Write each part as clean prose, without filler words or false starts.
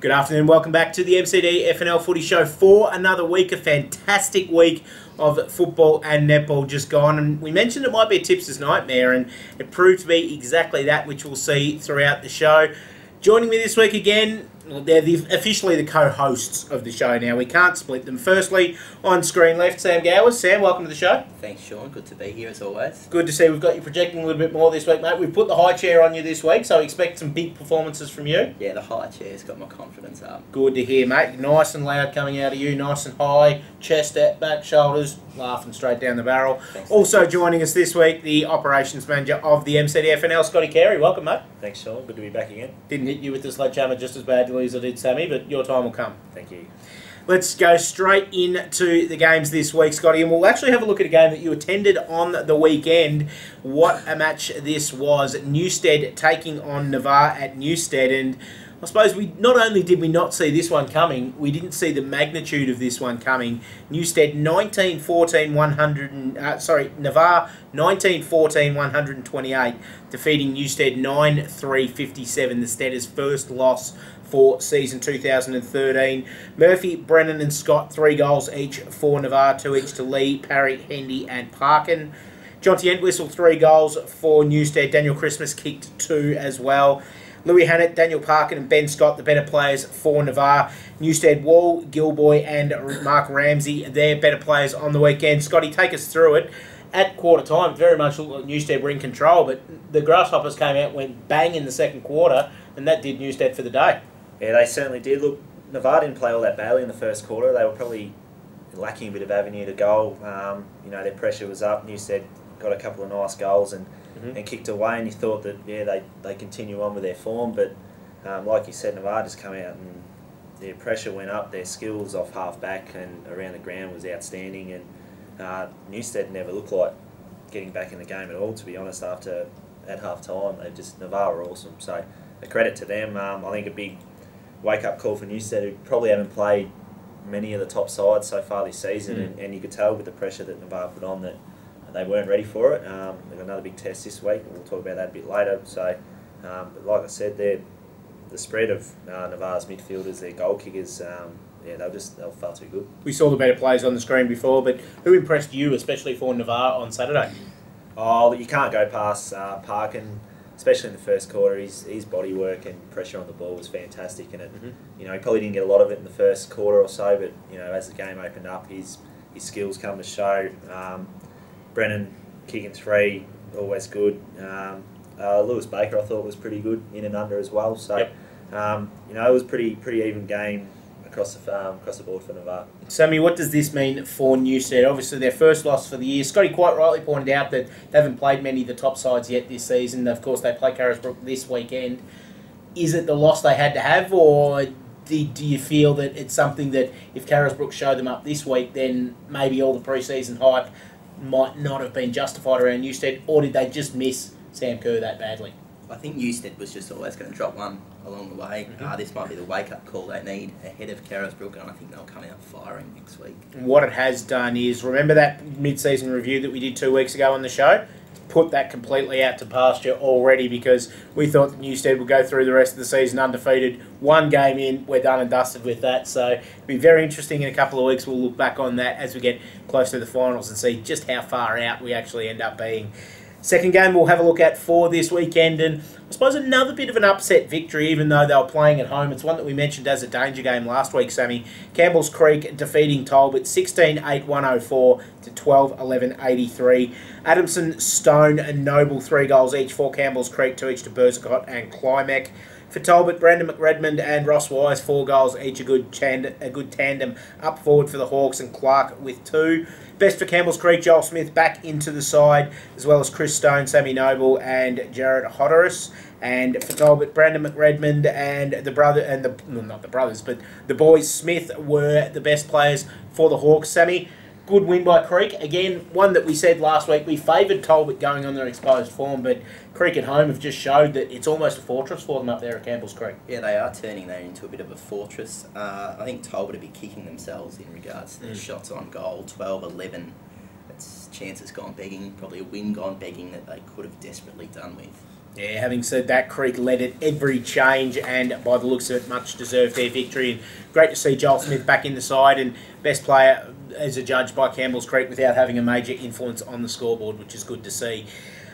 Good afternoon, welcome back to the MCDFNL Footy Show for another week, a fantastic week of football and netball just gone. And we mentioned it might be a tipster's nightmare, and it proved to be exactly that, which we'll see throughout the show. Joining me this week again, well, they're officially the co-hosts of the show now. We can't split them. Firstly, on screen left, Sam Gowers. Sam, welcome to the show. Thanks, Sean. Good to be here as always. Good to see we've got you projecting a little bit more this week, mate. We've put the high chair on you this week, so expect some big performances from you. Yeah, the high chair's got my confidence up. Good to hear, mate. Nice and loud coming out of you, nice and high, chest out, back, shoulders, laughing straight down the barrel. Thanks, also joining us this week, the operations manager of the MCDFNL, Scotty Carey. Welcome, mate. Thanks, Sean. Good to be back again. Didn't hit you with the sledgehammer just as badly as I did Sammy, but your time will come. Thank you. Let's go straight into the games this week, Scotty, and we'll actually have a look at a game that you attended on the weekend. What a match this was. Newstead taking on Navarre at Newstead, and I suppose not only did we not see this one coming, we didn't see the magnitude of this one coming. Newstead 19-14-100, Navarre 19-14-128, defeating Newstead 9-3-57, the Steaders' first loss for season 2013. Murphy, Brennan and Scott, 3 goals each for Navarre, 2 each to Lee, Parry, Hendy and Parkin. Jonty Entwistle, 3 goals for Newstead. Daniel Christmas kicked 2 as well. Louis Hannett, Daniel Parkin and Ben Scott, the better players for Navarre. Newstead, Wall, Gilboy and Mark Ramsey, they're better players on the weekend. Scotty, take us through it. At quarter time, very much looked like Newstead were in control, but the Grasshoppers came out and went bang in the second quarter, and that did Newstead for the day. Yeah, they certainly did. Look, Navarre didn't play all that badly in the first quarter. They were probably lacking a bit of avenue to goal. Their pressure was up. Newstead got a couple of nice goals and kicked away, and you thought that, yeah, they continue on with their form. But like you said, Navarre just come out and their pressure went up. Their skills off half-back and around the ground was outstanding. And Newstead never looked like getting back in the game at all, to be honest, at half-time. Navarre were awesome. So a credit to them. I think a big wake-up call for Newstead, who probably haven't played many of the top sides so far this season, and you could tell with the pressure that Navarre put on that they weren't ready for it. They've got another big test this week, and we'll talk about that a bit later. So, but like I said, the spread of Navarre's midfielders, their goal kickers, they were far too good. We saw the better players on the screen before, but who impressed you, especially for Navarre on Saturday? Oh, you can't go past Parkin. Especially in the first quarter, his body work and pressure on the ball was fantastic, and he probably didn't get a lot of it in the first quarter or so, but as the game opened up, his skills come to show. Brennan kicking 3, always good. Lewis Baker, I thought, was pretty good in and under as well. So it was pretty even game across the board for Navarre. Sammy, what does this mean for Newstead? Obviously, their first loss for the year. Scotty quite rightly pointed out that they haven't played many of the top sides yet this season. Of course, they play Carisbrook this weekend. Is it the loss they had to have, or do you feel that it's something that if Carisbrook show them up this week, then maybe all the pre-season hype might not have been justified around Newstead, or did they just miss Sam Kerr that badly? I think Newstead was just always going to drop one along the way. This might be the wake-up call they need ahead of Carisbrook, and I think they'll come out firing next week. What it has done is, remember that mid-season review that we did 2 weeks ago on the show? Put that completely out to pasture already, because we thought that Newstead would go through the rest of the season undefeated. 1 game in, we're done and dusted with that. So it'll be very interesting in a couple of weeks. We'll look back on that as we get close to the finals and see just how far out we actually end up being. Second game we'll have a look at for this weekend, and I suppose another bit of an upset victory, even though they were playing at home. It's one that we mentioned as a danger game last week, Sammy. Campbell's Creek defeating Talbot 16-8-104 to 12-11-83. Adamson, Stone and Noble 3 goals each for Campbell's Creek, 2 each to Burzicott and Climac. For Talbot, Brandon McRedmond and Ross Wise, 4 goals each, a good tandem up forward for the Hawks, and Clark with 2. Best for Campbell's Creek, Joel Smith back into the side, as well as Chris Stone, Sammy Noble and Jared Hodderis. And for Talbot, Brandon McRedmond and the boys Smith were the best players for the Hawks. Sammy, good win by Creek. Again, one that we said last week, we favoured Talbot going on their exposed form, but Creek at home have just showed that it's almost a fortress for them up there at Campbell's Creek. Yeah, they are turning that into a bit of a fortress. I think Talbot will be kicking themselves in regards to their shots on goal, 12-11. It's chances gone begging, probably a win gone begging that they could have desperately done with. Yeah, having said that, Creek led at every change, and by the looks of it, much deserved their victory. And great to see Joel Smith back in the side, and best player as adjudged by Campbell's Creek without having a major influence on the scoreboard, which is good to see.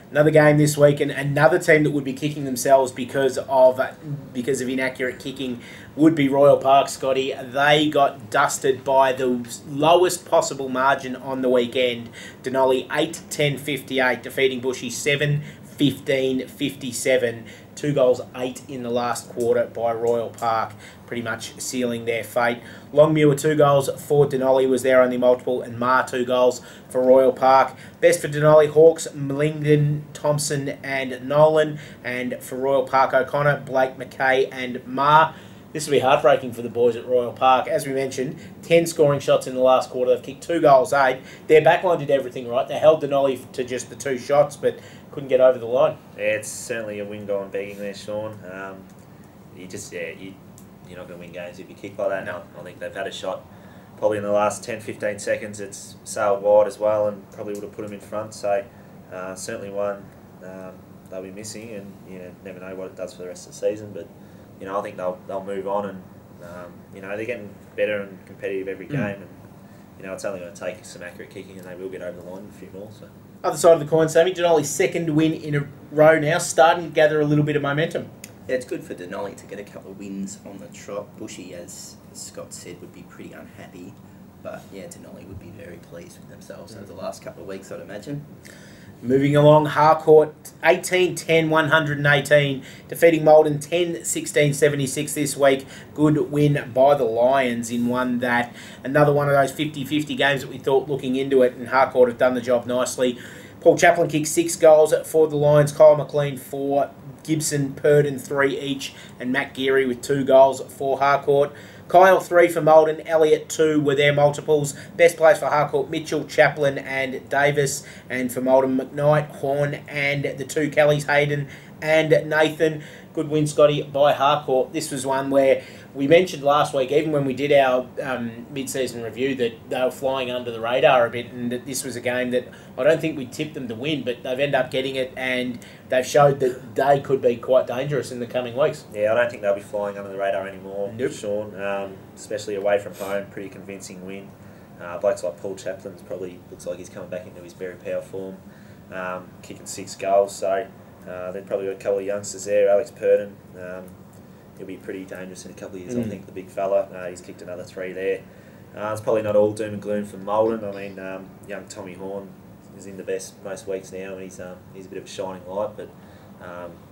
Another game this week, and another team that would be kicking themselves because of inaccurate kicking would be Royal Park, Scotty. They got dusted by the lowest possible margin on the weekend. Denali 8-10-58, defeating Bushy 7-15-57. 2 goals, 8 in the last quarter by Royal Park, pretty much sealing their fate. Longmuir 2 goals for Denali was their only multiple, and Marr 2 goals for Royal Park. Best for Denali, Hawks, Mlingden, Thompson and Nolan, and for Royal Park, O'Connor, Blake, McKay and Marr. This will be heartbreaking for the boys at Royal Park. As we mentioned, 10 scoring shots in the last quarter. They've kicked 2 goals, 8. Their backline did everything right. They held Denali to just the 2 shots, but couldn't get over the line. Yeah, it's certainly a win gone begging there, Sean. You're not going to win games if you kick like that. No, I think they've had a shot probably in the last 10-15 seconds. It's sailed wide as well and probably would have put them in front. So certainly one they'll be missing, and you never know what it does for the rest of the season. But I think they'll move on, and they're getting better and competitive every game, and it's only going to take some accurate kicking, and they will get over the line a few more. So. Other side of the coin, Sammy, Denali's second win in a row now, starting to gather a little bit of momentum. Yeah, it's good for Denali to get a couple of wins on the trot. Bushy, as Scott said, would be pretty unhappy, but yeah, Denali would be very pleased with themselves over the last couple of weeks, I'd imagine. Moving along, Harcourt 18-10-118, defeating Maldon 10-16-76 this week. Good win by the Lions in another one of those 50-50 games that we thought looking into it, and Harcourt have done the job nicely. Paul Chaplin kicked 6 goals for the Lions, Kyle McLean 4, Gibson, Purdon 3 each, and Matt Geary with 2 goals for Harcourt. Kyle 3 for Maldon, Elliott 2 were their multiples. Best players for Harcourt, Mitchell, Chaplin and Davis. And for Maldon, McKnight, Horn and the 2 Kellys, Hayden and Nathan. Good win, Scotty, by Harcourt. This was one where we mentioned last week, even when we did our mid-season review, that they were flying under the radar a bit, and that this was a game that I don't think we tipped them to win, but they've ended up getting it, and they've showed that they could be quite dangerous in the coming weeks. Yeah, I don't think they'll be flying under the radar anymore, nope. Sean. Especially away from home, pretty convincing win. Blokes like Paul Chaplin's probably looks like he's coming back into his very power form, kicking 6 goals, so they've probably got a couple of youngsters there. Alex Purdon, he'll be pretty dangerous in a couple of years, I think, the big fella. He's kicked another 3 there. It's probably not all doom and gloom for Maldon. I mean, young Tommy Horn is in the most weeks now, and he's a bit of a shining light, but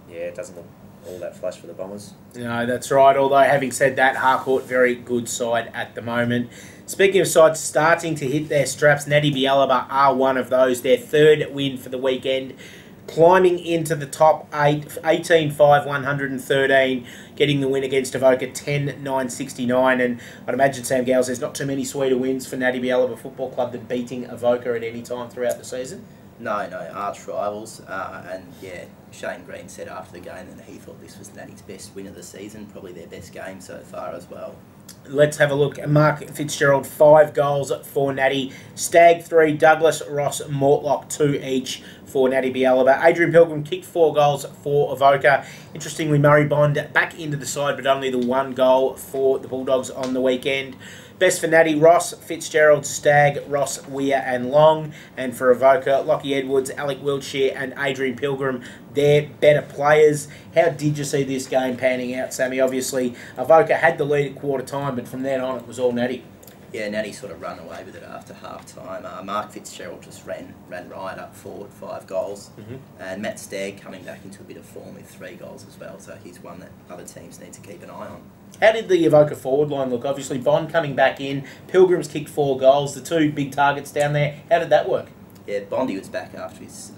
it doesn't look all that flush for the Bombers. No, that's right. Although, having said that, Harcourt, very good side at the moment. Speaking of sides starting to hit their straps, Natty Bialaba are one of those. Their 3rd win for the weekend, climbing into the top 8, 18-5-113, getting the win against Avoca 10-9-69. And I'd imagine, Sam Gales, there's not too many sweeter wins for Natty Bialaba Football Club than beating Avoca at any time throughout the season. No, arch rivals, and yeah, Shane Green said after the game that he thought this was Natty's best win of the season, probably their best game so far as well. Let's have a look. Mark Fitzgerald, 5 goals for Natty. Stagg 3, Douglas, Ross, Mortlock 2 each for Natty Bialaba. Adrian Pilgrim kicked 4 goals for Avoca. Interestingly, Murray Bond back into the side, but only the 1 goal for the Bulldogs on the weekend. Best for Natty, Ross, Fitzgerald, Stagg, Ross, Weir and Long. And for Avoca, Lockie Edwards, Alec Wiltshire and Adrian Pilgrim, they're better players. How did you see this game panning out, Sammy? Obviously, Avoca had the lead at quarter time, but from then on it was all Natty. Yeah, Natty sort of run away with it after half-time. Mark Fitzgerald just ran right up forward, 5 goals. And Matt Stagg coming back into a bit of form with 3 goals as well, so he's one that other teams need to keep an eye on. How did the Avoca forward line look? Obviously, Bond coming back in, Pilgrim's kicked 4 goals, the 2 big targets down there. How did that work? Yeah, Bondy was back after his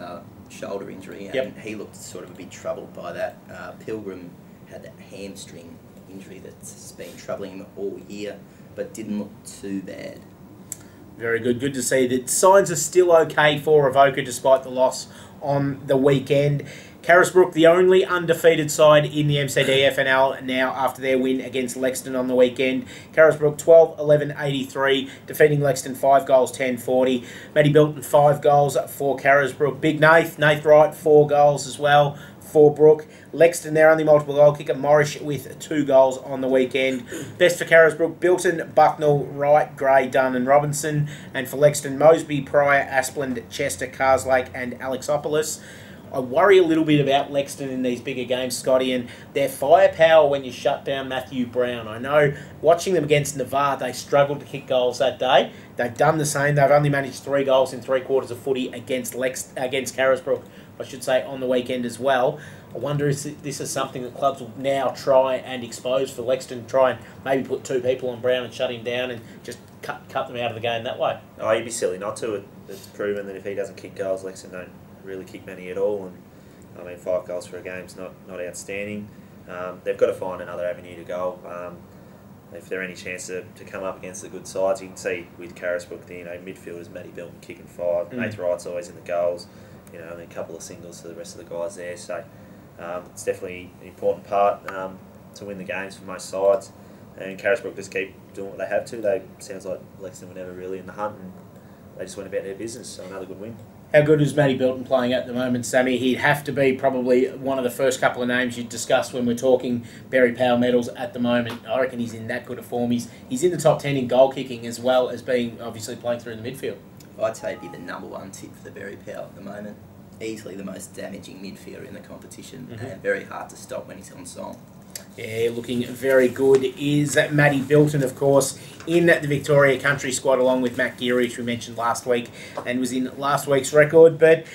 shoulder injury, and he looked sort of a bit troubled by that. Pilgrim had that hamstring injury that's been troubling him all year, but didn't look too bad. Very good. Good to see that signs are still okay for Avoca despite the loss on the weekend. Carisbrook, the only undefeated side in the MCDFNL now after their win against Lexington on the weekend. Carisbrook 12-11-83, defeating Lexington 5 goals 10-40. Matty Bilton 5 goals for Carisbrook. Big Nath Wright 4 goals as well for Brook. Lexington, their only multiple goal kicker, Morrish with 2 goals on the weekend. Best for Carisbrook, Bilton, Bucknell, Wright, Gray, Dunn and Robinson. And for Lexington, Mosby, Pryor, Aspland, Chester, Carslake and Alexopoulos. I worry a little bit about Lexington in these bigger games, Scotty, and their firepower when you shut down Matthew Brown. I know watching them against Navarre, they struggled to kick goals that day. They've done the same. They've only managed 3 goals in 3 quarters of footy against Carisbrook, I should say, on the weekend as well. I wonder if this is something that clubs will now try and expose for Lexington, try and maybe put 2 people on Brown and shut him down and just cut them out of the game that way. Oh, you'd be silly not to. It's proven that if he doesn't kick goals, Lexington don't really kick many at all, and I mean 5 goals for a game is not outstanding. They've got to find another avenue to go. If there any chance to come up against the good sides, you can see with Carisbrook, midfielders Matty Bilton kicking 5, Nath Wright's always in the goals, and a couple of singles to the rest of the guys there. So it's definitely an important part to win the games for most sides. And Carisbrook just keep doing what they have to. Sounds like Lexington were never really in the hunt, and they just went about their business. So another good win. How good is Matty Bilton playing at the moment, Sammy? He'd have to be probably one of the first couple of names you'd discuss when we're talking Berry Power medals at the moment. I reckon he's in that good a form. He's in the top 10 in goal kicking as well as being obviously playing through the midfield. I'd say he'd be the #1 tip for the Berry Power at the moment. Easily the most damaging midfielder in the competition, and very hard to stop when he's on song. Yeah, looking very good is Matty Bilton, of course, in the Victoria Country squad along with Matt Geary, which we mentioned last week and was in last week's record. But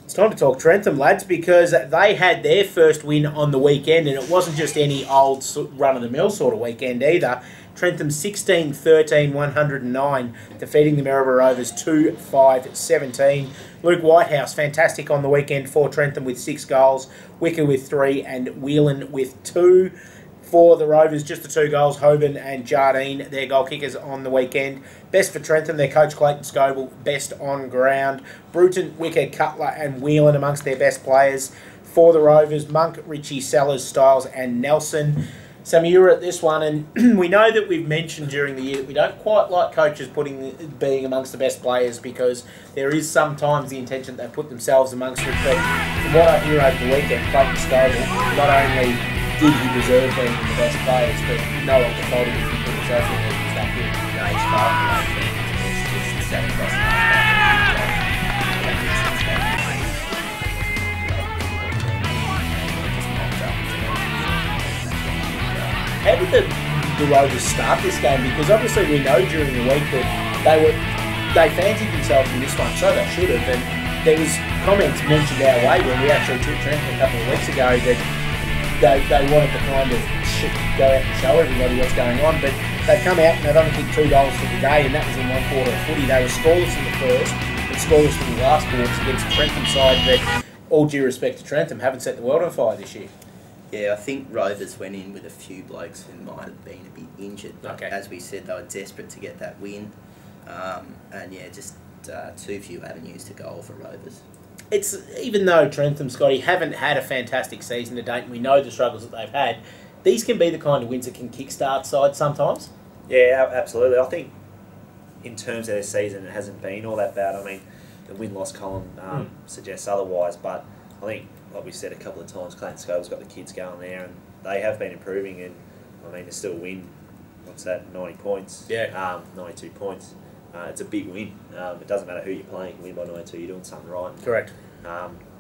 it's time to talk Trentham, lads, because they had their first win on the weekend, and it wasn't just any old run-of-the-mill sort of weekend either. Trentham 16-13-109, defeating the Maryborough Rovers 2-5-17. Luke Whitehouse, fantastic on the weekend for Trentham with 6 goals, Wicker with 3 and Whelan with 2. For the Rovers, just the 2 goals, Hoban and Jardine, their goal kickers on the weekend. Best for Trentham, their coach Clayton Scoble, best on ground. Bruton, Wicker, Cutler and Whelan amongst their best players. For the Rovers, Monk, Ritchie, Sellers, Stiles and Nelson. Sammy, you were at this one, and we know that we've mentioned during the year that we don't quite like coaches being amongst the best players, because there is sometimes the intention that they put themselves amongst it. But from what I hear over the weekend, Clayton Scoble, not only did he deserve being the best players, but no one can fault him if he put himself in there. He's that good. No, he's far away from it. It's just sat across the How did the Rovers start this game? Because obviously we know during the week that they fancied themselves in this one, so they should have. And there was comments mentioned our way when we actually took Trentham a couple of weeks ago that they wanted to kind of go out and show everybody what's going on. But they've come out and they've only kicked 2 goals for the day, and that was in 1 quarter of footy. They were scoreless in the first, but scoreless in the last quarters against the Trentham side that, all due respect to Trentham, haven't set the world on fire this year. Yeah, I think Rovers went in with a few blokes who might have been a bit injured. Okay. As we said, they were desperate to get that win. And yeah, just too few avenues to goal for Rovers. It's, even though Trentham, Scotty, haven't had a fantastic season to date, and we know the struggles that they've had, these can be the kind of wins that can kickstart sides sometimes. Yeah, absolutely. I think in terms of their season, it hasn't been all that bad. I mean, the win-loss column suggests otherwise, but I think, like we said a couple of times, Clayton Scoble's got the kids going there, and they have been improving, and I mean, to still win, what's that, 90 points? Yeah. 92 points. It's a big win. It doesn't matter who you're playing, you can win by 92, you're doing something right. Correct.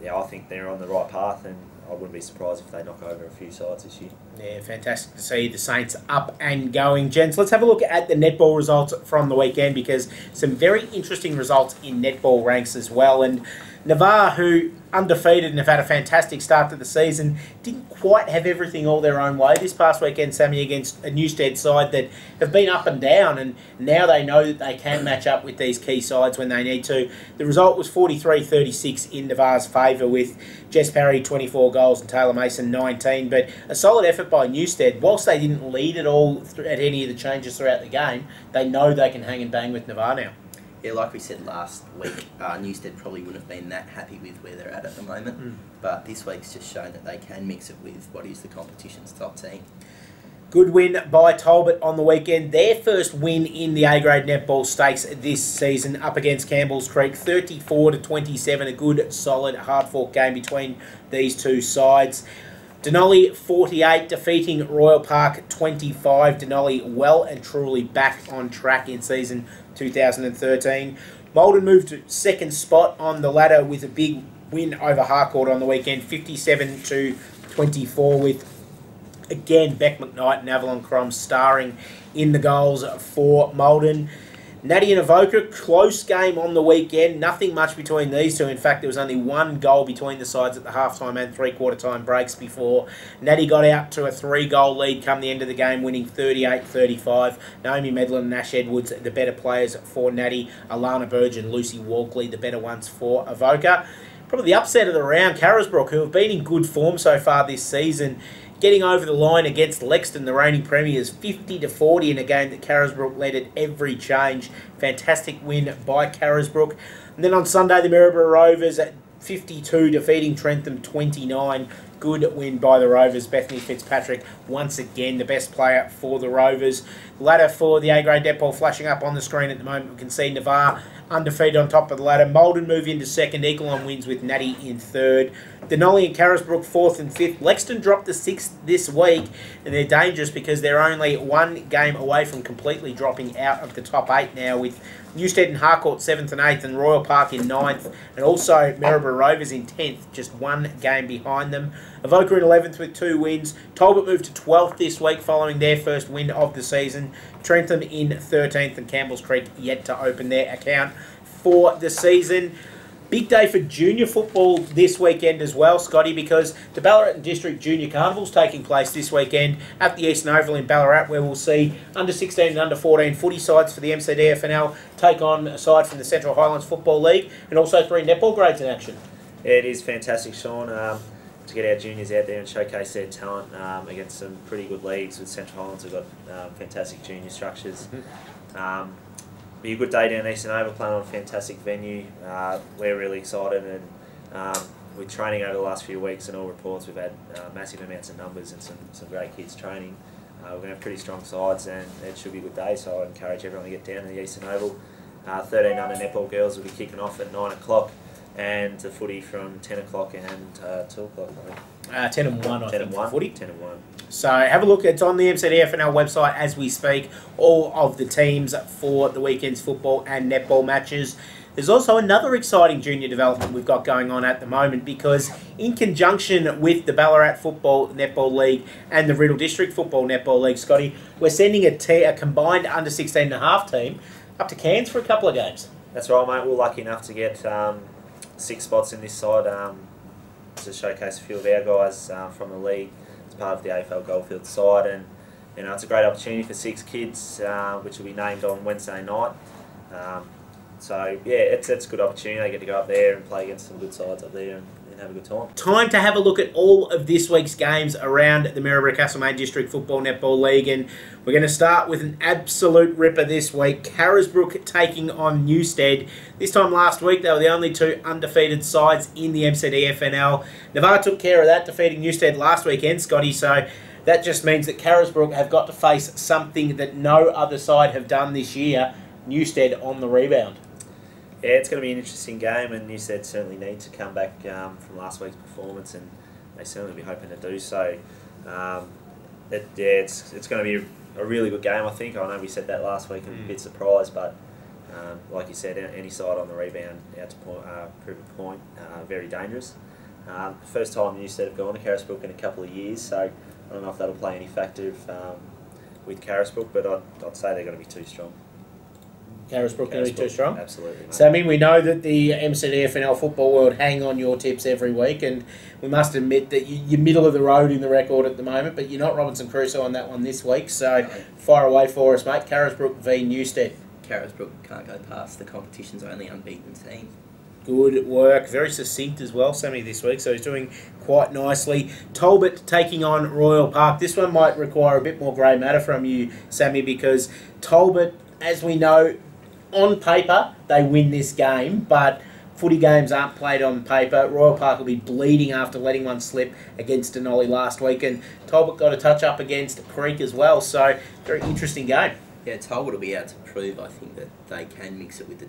Yeah, I think they're on the right path, and I wouldn't be surprised if they knock over a few sides this year. Yeah, fantastic to see the Saints up and going. Gents, let's have a look at the netball results from the weekend, because some very interesting results in netball ranks as well. And Navarre, who undefeated and have had a fantastic start to the season, didn't quite have everything all their own way this past weekend, Sammy, against a Newstead side that have been up and down, and now they know that they can match up with these key sides when they need to. The result was 43-36 in Navarre's favour, with Jess Parry 24 goals and Taylor Mason 19, but a solid effort by Newstead. Whilst they didn't lead at all at any of the changes throughout the game, they know they can hang and bang with Navarre now. Yeah, like we said last week, Newstead probably wouldn't have been that happy with where they're at the moment. But this week's just shown that they can mix it with what is the competition's top team. Good win by Talbot on the weekend. Their first win in the A-grade netball stakes this season up against Campbell's Creek. 34-27, a good, solid, hard-fought game between these two sides. Denali 48 defeating Royal Park 25. Denali well and truly back on track in season 2013. Maldon moved to second spot on the ladder with a big win over Harcourt on the weekend, 57-24, with again Beck McKnight and Avalon Crom starring in the goals for Maldon. Natty and Avoca, close game on the weekend. Nothing much between these two. In fact, there was only one goal between the sides at the half-time and three-quarter time breaks before Natty got out to a 3-goal lead come the end of the game, winning 38-35. Naomi Medlin and Ash Edwards, the better players for Natty. Alana Burge and Lucy Walkley, the better ones for Avoca. Probably the upset of the round, Carisbrook, who have been in good form so far this season, getting over the line against Lexton, the reigning premiers, 50-40 in a game that Carisbrook led at every change. Fantastic win by Carisbrook. And then on Sunday, the Maryborough Rovers at 52 defeating Trentham 29. Good win by the Rovers. Bethany Fitzpatrick, once again, the best player for the Rovers. Ladder for the A-grade netball flashing up on the screen at the moment. We can see Navarre undefeated on top of the ladder. Maldon move into second. Eagle on wins with Natty in third. Denali and Carisbrook fourth and fifth. Lexton dropped to sixth this week, and they're dangerous because they're only one game away from completely dropping out of the top 8 now, with Newstead and Harcourt 7th and 8th and Royal Park in 9th, and also Maryborough Rovers in 10th, just one game behind them. Avoca in 11th with 2 wins. Talbot moved to 12th this week following their first win of the season. Trentham in 13th, and Campbell's Creek yet to open their account for the season. Big day for junior football this weekend as well, Scotty, because the Ballarat District Junior Carnival's taking place this weekend at the Eastern Oval in Ballarat, where we'll see under 16 and under 14 footy sides for the MCDFNL take on a side from the Central Highlands Football League, and also 3 netball grades in action. Yeah, it is fantastic, Sean, to get our juniors out there and showcase their talent against some pretty good leagues. With Central Highlands, we've got fantastic junior structures. Be a good day down Eastern Oval, playing on a fantastic venue. We're really excited, and with training over the last few weeks and all reports, we've had massive amounts of numbers and some great kids training. We're going to have pretty strong sides, and it should be a good day, so I encourage everyone to get down to the Eastern Oval. 13 under netball girls will be kicking off at 9 o'clock, and the footy from 10 o'clock and 2 o'clock, I think. 10 and 1, 10 and 1. footy. 10 and 1. So have a look. It's on the MCDFNL website as we speak. All of the teams for the weekend's football and netball matches. There's also another exciting junior development we've got going on at the moment, because in conjunction with the Ballarat Football Netball League and the Riddle District Football Netball League, Scotty, we're sending a combined under 16.5 team up to Cairns for a couple of games. That's right, mate. We're lucky enough to get 6 spots in this side to showcase a few of our guys from the league as part of the AFL Goldfield side, and it's a great opportunity for 6 kids, which will be named on Wednesday night. So yeah, it's a good opportunity. They get to go up there and play against some good sides up there and have a good time. Time to have a look at all of this week's games around the Maryborough Castlemaine District Football Netball League, and we're going to start with an absolute ripper this week. Carisbrook taking on Newstead. This time last week, they were the only 2 undefeated sides in the MCDFNL. Navarre took care of that, defeating Newstead last weekend, Scotty, so that just means that Carisbrook have got to face something that no other side have done this year, Newstead on the rebound. Yeah, it's going to be an interesting game, and Newstead certainly need to come back from last week's performance, and they certainly be hoping to do so. It's going to be a really good game, I think. I know we said that last week and a bit surprised, but like you said, any side on the rebound out to prove a point, very dangerous. First time Newstead have gone to Carisbrook in a couple of years, so I don't know if that'll play any factor with Carisbrook, but I'd say they're going to be too strong. Carisbrook going to be too strong? Absolutely, mate. Sammy, we know that the MCDFNL football world hang on your tips every week, and we must admit that you're middle of the road in the record at the moment, but you're not Robinson Crusoe on that one this week, so fire away for us, mate. Carisbrook v Newstead. Carisbrook can't go past the competition's only unbeaten team. Good work. Very succinct as well, Sammy, this week, so he's doing quite nicely. Talbot taking on Royal Park. This one might require a bit more grey matter from you, Sammy, because Talbot, as we know, on paper, they win this game, but footy games aren't played on paper. Royal Park will be bleeding after letting one slip against Denali last week, and Talbot got a touch-up against Creek as well, so very interesting game. Yeah, Talbot will be able to prove, I think, that they can mix it with the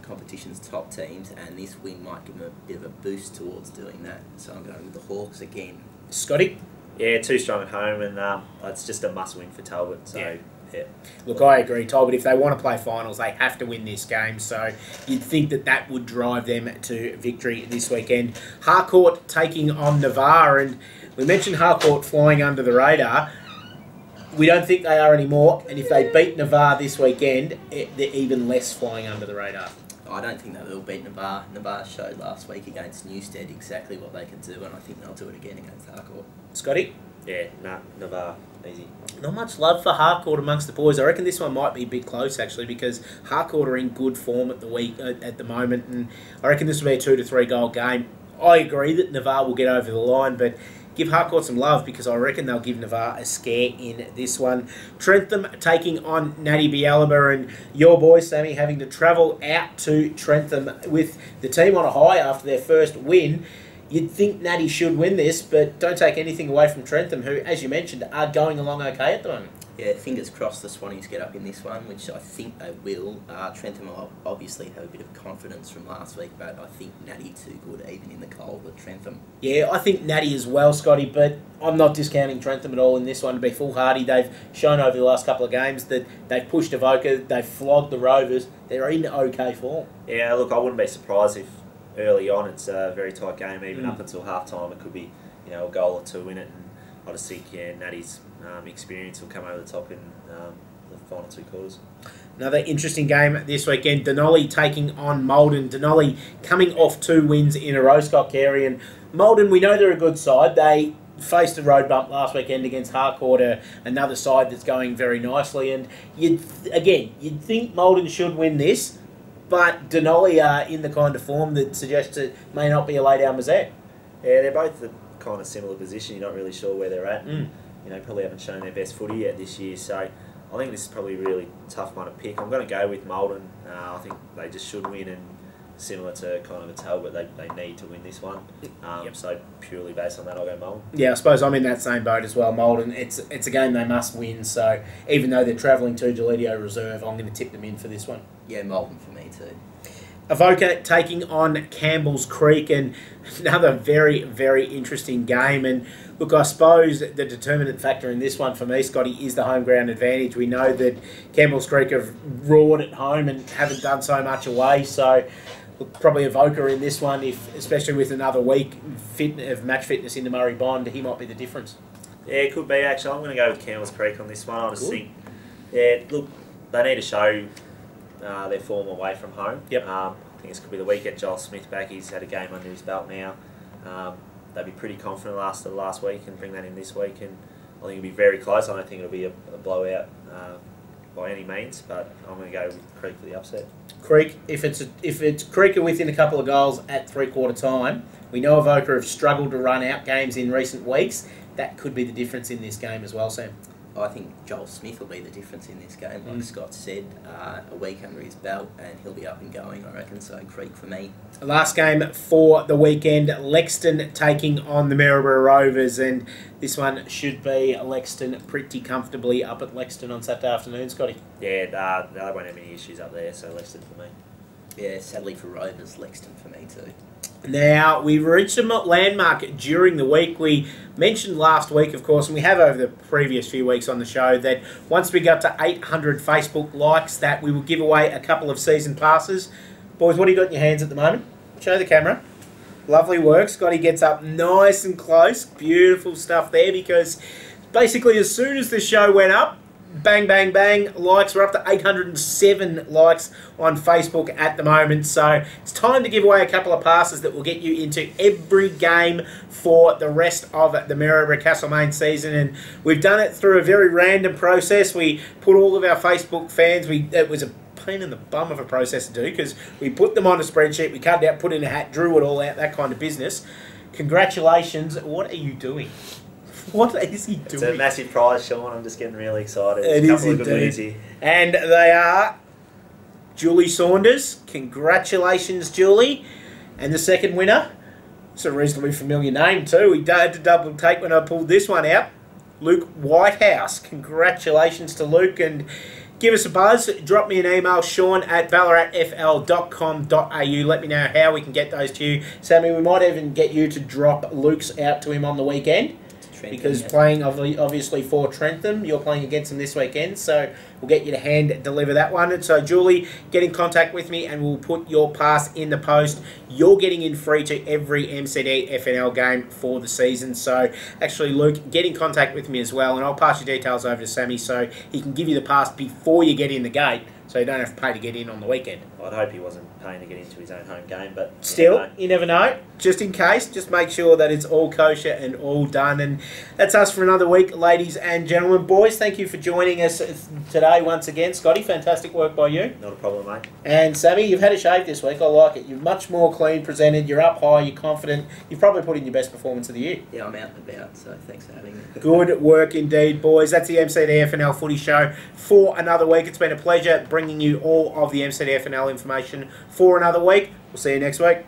competition's top teams, and this win might give them a bit of a boost towards doing that. So I'm going with the Hawks again. Scotty? Yeah, too strong at home, and it's just a must-win for Talbot. So, yeah. Look, I agree, Talbot. If they want to play finals, they have to win this game. So you'd think that that would drive them to victory this weekend. Harcourt taking on Navarre, and we mentioned Harcourt flying under the radar. We don't think they are anymore, and if they beat Navarre this weekend, they're even less flying under the radar. I don't think they will beat Navarre. Navarre showed last week against Newstead exactly what they can do, and I think they'll do it again against Harcourt. Scotty? Yeah, Navarre, easy. Not much love for Harcourt amongst the boys. I reckon this one might be a bit close, actually, because Harcourt are in good form at the moment, and I reckon this will be a 2 to 3 goal game. I agree that Navarre will get over the line, but give Harcourt some love because I reckon they'll give Navarre a scare in this one. Trentham taking on Natty Bialaba, and your boys, Sammy, having to travel out to Trentham with the team on a high after their first win. You'd think Natty should win this, but don't take anything away from Trentham, who, as you mentioned, are going along okay at the moment. Yeah, fingers crossed the Swannies get up in this one, which I think they will. Trentham will obviously have a bit of confidence from last week, but I think Natty too good, even in the cold with Trentham. Yeah, I think Natty as well, Scotty, but I'm not discounting Trentham at all in this one. To be foolhardy, they've shown over the last couple of games that they've pushed Avoca, they've flogged the Rovers, they're in okay form. Yeah, look, I wouldn't be surprised if early on it's a very tight game, even up until half-time. It could be, a goal or two in it, and I just think, Natty's experience will come over the top in the final 2 quarters. Another interesting game this weekend. Denali taking on Maldon. Denali coming off 2 wins in a row, Scott Carey. And Maldon, we know they're a good side. They faced a road bump last weekend against Harcourt, another side that's going very nicely. And you'd think Maldon should win this, but Denali are in the kind of form that suggests it may not be a lay-down mosaic. Yeah, they're both the kind of similar position. You're not really sure where they're at. Probably haven't shown their best footy yet this year. So I think this is probably a really tough one to pick. I'm going to go with Maldon. I think they just should win, and similar to kind of a Talbot, they need to win this one. So purely based on that, I'll go Maldon. Yeah, I suppose I'm in that same boat as well. Maldon, it's a game they must win. So even though they're travelling to Deledio Reserve, I'm going to tip them in for this one. Yeah, Maldon for me too. Avoca taking on Campbell's Creek, and another very, very interesting game. And look, I suppose the determinant factor in this one for me, Scotty, is the home ground advantage. We know that Campbell's Creek have roared at home and haven't done so much away. So look, probably Avoca in this one, especially with another week of match fitness into Murray Bond, he might be the difference. Yeah, it could be actually. I'm going to go with Campbell's Creek on this one. I just think, look, they need to show their form away from home. I think this could be the week. Get Joel Smith back. He's had a game under his belt now. They'll be pretty confident after the last week and bring that in this week. And I think it'll be very close. I don't think it'll be a blowout by any means, but I'm going to go with Creek for the upset. Creek, if it's Creek are within a couple of goals at 3/4 time, we know Avoca have struggled to run out games in recent weeks. That could be the difference in this game as well, Sam. I think Joel Smith will be the difference in this game, like Scott said. A week under his belt and he'll be up and going, I reckon, so Creek for me. Last game for the weekend, Lexton taking on the Maryborough Rovers, and this one should be Lexton pretty comfortably up at Lexton on Saturday afternoon, Scotty. Yeah, they won't have any issues up there, so Lexton for me. Yeah, sadly for Rovers, Lexton for me too. Now, we've reached a landmark during the week. We mentioned last week, of course, and we have over the previous few weeks on the show, that once we got to 800 Facebook likes, that we will give away a couple of season passes. Boys, what do you got in your hands at the moment? Show the camera. Lovely work. Scotty gets up nice and close. Beautiful stuff there, because basically as soon as the show went up, bang, bang, bang, likes. We're up to 807 likes on Facebook at the moment. So it's time to give away a couple of passes that will get you into every game for the rest of the Maryborough Castlemaine season. And we've done it through a very random process. We put all of our Facebook fans, it was a pain in the bum of a process to do, because we put them on a spreadsheet, we cut it out, put it in a hat, drew it all out, that kind of business. Congratulations. What are you doing? What is he doing? It's a massive prize, Sean. I'm just getting really excited. It is indeed. And they are Julie Saunders. Congratulations, Julie. And the second winner, it's a reasonably familiar name too. We had to double take when I pulled this one out. Luke Whitehouse. Congratulations to Luke, and give us a buzz. Drop me an email, sean@ballaratfl.com.au. Let me know how we can get those to you. Sammy, we might even get you to drop Luke's out to him on the weekend. Trentham, Because yeah. playing obviously for Trentham, you're playing against them this weekend, so we'll get you to hand deliver that one. And so Julie, get in contact with me and we'll put your pass in the post. You're getting in free to every MCDFNL game for the season. So actually, Luke, get in contact with me as well, and I'll pass your details over to Sammy so he can give you the pass before you get in the gate, so you don't have to pay to get in on the weekend. I'd hope he wasn't paying to get into his own home game, but Still, you never know. Just in case, just make sure that it's all kosher and all done. And that's us for another week, ladies and gentlemen. Boys, thank you for joining us today once again. Scotty, fantastic work by you. Not a problem, mate. And Sammy, you've had a shave this week. I like it. You're much more clean presented. You're up high. You're confident. You've probably put in your best performance of the year. Yeah, I'm out and about, so thanks for having me. Good work indeed, boys. That's the MCDFNL Footy Show for another week. It's been a pleasure bringing you all of the MCDFNL information for another week. We'll see you next week.